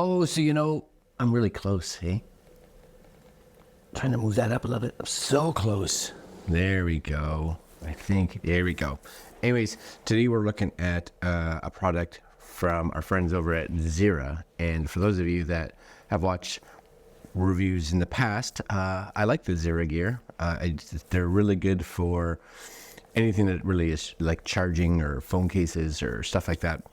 Oh, so you know, I'm really close, hey? Trying to move that up a little bit. I'm so close. There we go. I think, there we go. Anyways, today we're looking at a product from our friends over at Zeera. And for those of you that have watched reviews in the past, I like the Zeera Gear. They're really good for anything that really is like charging or phone cases or stuff like that.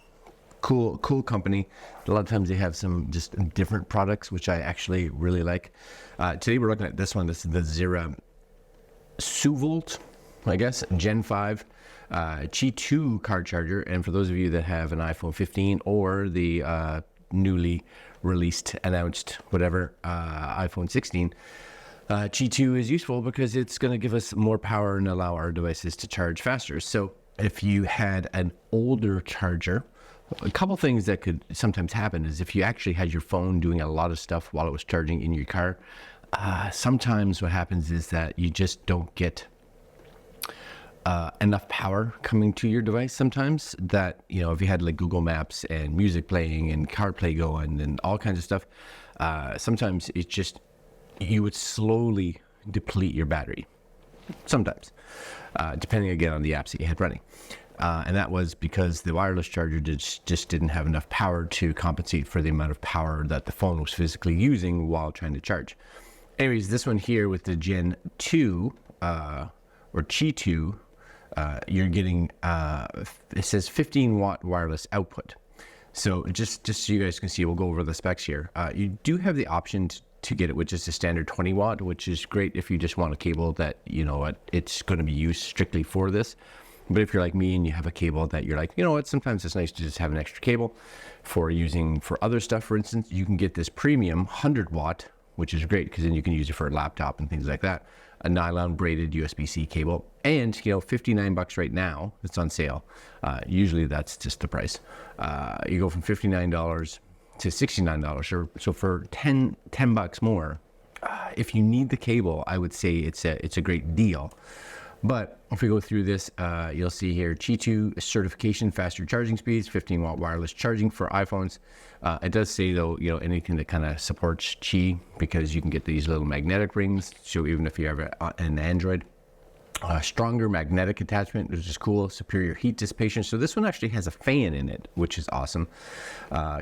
Cool company. A lot of times they have some just different products, which I actually really like. Today we're looking at this one. This is the ZEERA SuVolt, I guess, Gen5 Qi2 card charger. And for those of you that have an iPhone 15 or the newly released, announced, whatever, iPhone 16, Qi2 is useful because it's going to give us more power and allow our devices to charge faster. So if you had an older charger, a couple things that could sometimes happen is if you actually had your phone doing a lot of stuff while it was charging in your car, sometimes what happens is that you just don't get enough power coming to your device sometimes. That, you know, if you had like Google Maps and music playing and CarPlay going and all kinds of stuff, sometimes it's just, you would slowly deplete your battery. Sometimes, depending again on the apps that you had running. And that was because the wireless charger just didn't have enough power to compensate for the amount of power that the phone was physically using while trying to charge. Anyways, this one here with the Gen 2, or Qi2, you're getting, it says 15 watt wireless output. So just so you guys can see, we'll go over the specs here. You do have the option to get it with just a standard 20 watt, which is great if you just want a cable that, you know what, it's going to be used strictly for this. But if you're like me and you have a cable that you're like, you know what, sometimes it's nice to just have an extra cable for using for other stuff. For instance, you can get this premium 100 watt, which is great because then you can use it for a laptop and things like that. A nylon braided USB-C cable, and you know, $59 right now. It's on sale. Usually that's just the price. You go from $59 to $69. So for 10 bucks more, if you need the cable, I would say it's a great deal. But if we go through this, you'll see here Qi2 certification, faster charging speeds, 15 watt wireless charging for iPhones. It does say though, you know, anything that kind of supports Qi, because you can get these little magnetic rings. So even if you have an Android, stronger magnetic attachment, which is cool, superior heat dissipation. So this one actually has a fan in it, which is awesome.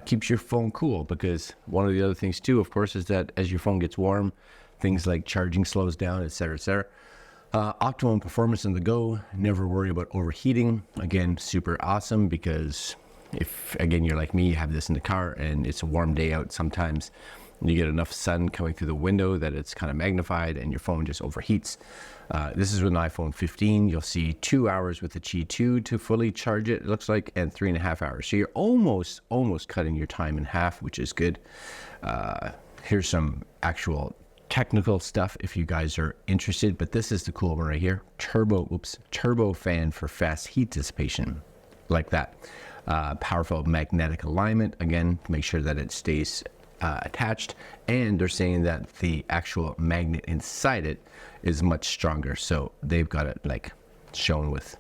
Keeps your phone cool, because one of the other things too, of course, is that as your phone gets warm, things like charging slows down, etc., etc. Optimum performance on the go, never worry about overheating. Again, super awesome, because if, again, you're like me, you have this in the car and it's a warm day out, sometimes you get enough sun coming through the window that it's kind of magnified and your phone just overheats. This is with an iPhone 15. You'll see 2 hours with the Qi2 to fully charge it, it looks like, and 3.5 hours. So you're almost cutting your time in half, which is good. Here's some actual technical stuff if you guys are interested, but this is the cool one right here. Turbo fan for fast heat dissipation, like that. Powerful magnetic alignment, again, to make sure that it stays attached. And they're saying that the actual magnet inside it is much stronger. So they've got it like shown with,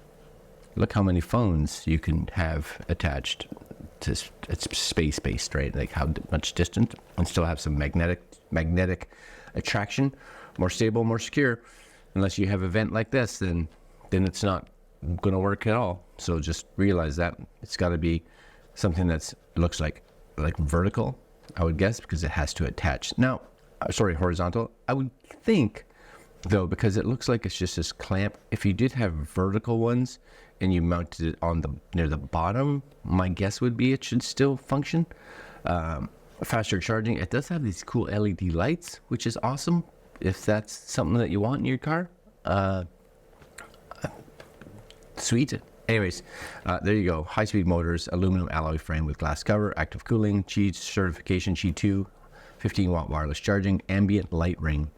look how many phones you can have attached to, it's space based, right? Like how much distant, and still have some magnetic attraction, more stable, more secure. Unless you have a vent like this, then it's not going to work at all. So just realize that it's got to be something that's looks like vertical, I would guess, because it has to attach. Now, sorry, horizontal. I would think though, because it looks like it's just this clamp. If you did have vertical ones and you mounted it on near the bottom, my guess would be it should still function. Faster charging. It does have these cool LED lights, which is awesome if that's something that you want in your car. Sweet. Anyways, there you go. High-speed motors, aluminum alloy frame with glass cover, active cooling, Qi certification, Qi2, 15 watt wireless charging, ambient light ring.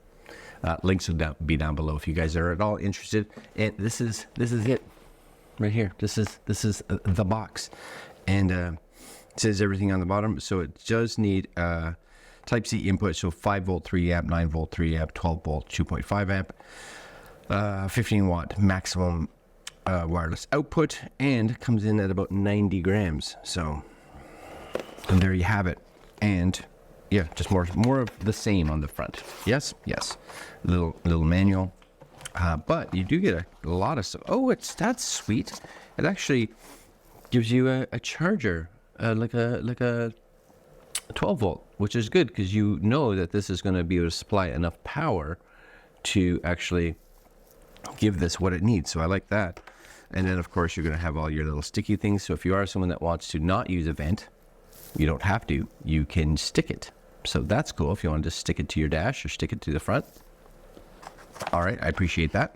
Links will be down below if you guys are at all interested. And this is it right here. This is the box, and it says everything on the bottom. So it does need type C input, so 5 volt 3 amp, 9 volt 3 amp, 12 volt 2.5 amp, 15 watt maximum wireless output, and comes in at about 90 grams. So, and there you have it. And yeah, just more of the same on the front. Yes, little manual, but you do get a lot of stuff. Oh, that's sweet. It actually gives you a charger, like a 12 volt, which is good because you know that this is going to be able to supply enough power to actually give this what it needs. So I like that. And then of course you're going to have all your little sticky things. So if you are someone that wants to not use a vent, you don't have to. You can stick it. So that's cool if you want to just stick it to your dash or stick it to the front. All right, I appreciate that.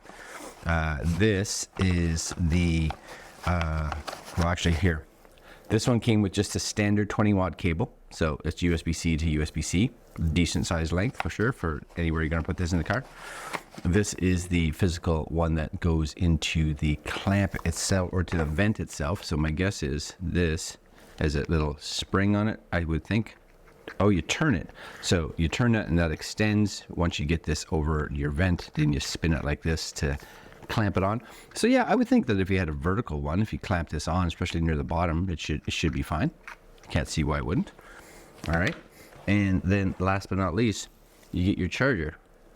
This is the, well actually here. This one came with just a standard 20-watt cable. So it's USB-C to USB-C. Decent size length for sure for anywhere you're going to put this in the car. This is the physical one that goes into the clamp itself or to the vent itself. So my guess is this has a little spring on it, I would think. Oh, you turn it. So you turn it and that extends. Once you get this over your vent, then you spin it like this to clamp it on. So yeah, I would think that if you had a vertical one, if you clamp this on, especially near the bottom, it should be fine. Can't see why it wouldn't. All right. And then last but not least, you get your charger.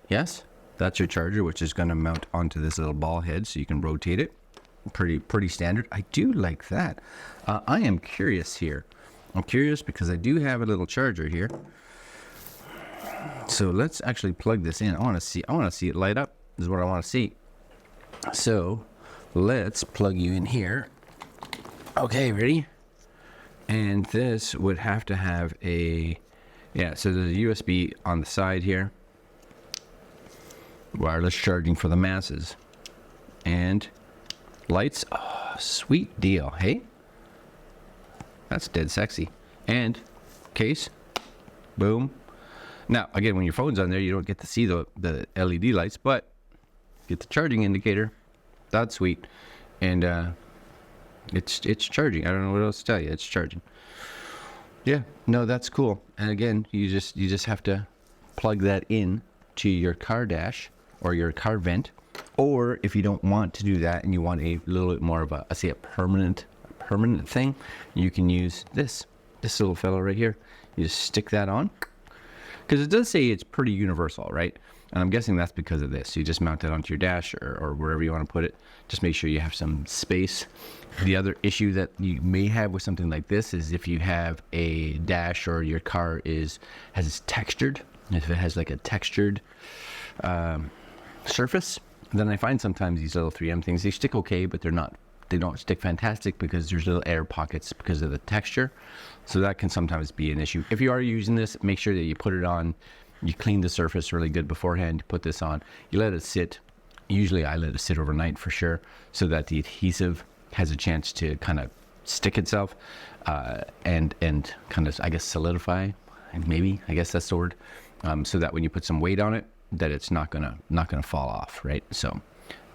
Yes, that's your charger, which is going to mount onto this little ball head so you can rotate it. Pretty standard. I do like that. I am curious here. I'm curious because I do have a little charger here. So let's actually plug this in. I want to see it light up. This is what I want to see. So let's plug you in here. Okay, ready? And this would have to have a, yeah, so there's a USB on the side here. Wireless charging for the masses. And lights. Oh, sweet deal. Hey? That's dead sexy. And case. Boom. Now, again, when your phone's on there, you don't get to see the LED lights, but get the charging indicator. That's sweet. And it's charging. I don't know what else to tell you. It's charging. Yeah, no, that's cool. And again, you just have to plug that in to your car dash or your car vent. Or if you don't want to do that and you want a little bit more of a, I say a permanent thing, you can use this little fellow right here. You just stick that on, because it does say it's pretty universal, right? And I'm guessing that's because of this. You just mount it onto your dash or wherever you want to put it. Just make sure you have some space. The other issue that you may have with something like this is if you have a dash or your car has textured, if it has like a textured surface, then I find sometimes these little 3M things, they stick okay, but they don't stick fantastic because there's little air pockets because of the texture. So that can sometimes be an issue. If you are using this, make sure that you put it on, you clean the surface really good beforehand, you put this on, you let it sit. Usually I let it sit overnight for sure, so that the adhesive has a chance to kind of stick itself and kind of, I guess, solidify, maybe, I guess that's the word, so that when you put some weight on it, that it's not gonna fall off, right? So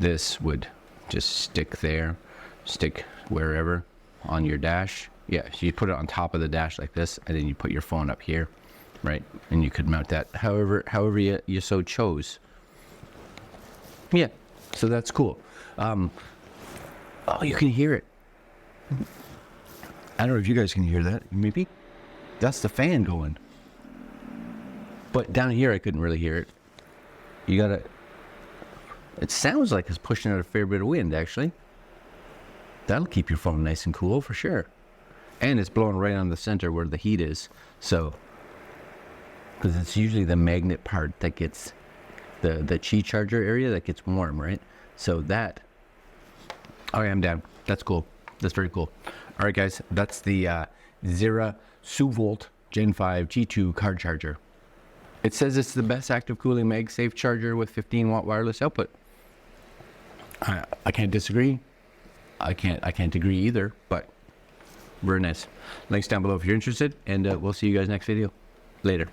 this would just stick there, stick wherever on your dash. Yeah, so you put it on top of the dash like this, and then you put your phone up here, right? And you could mount that however you so chose. Yeah, so that's cool. Oh, you can hear it. I don't know if you guys can hear that. Maybe that's the fan going. But down here, I couldn't really hear it. It sounds like it's pushing out a fair bit of wind, actually. That'll keep your phone nice and cool for sure. And it's blowing right on the center where the heat is. So, because it's usually the magnet part that gets the Qi charger area that gets warm, right? So that, all right, I'm down. That's cool. That's very cool. All right, guys, that's the ZEERA SuVolt Gen5 Qi2 car charger. It says it's the best active cooling MagSafe charger with 15-watt wireless output. I can't disagree. I can't agree either, but very nice. Links down below if you're interested, and we'll see you guys next video. Later.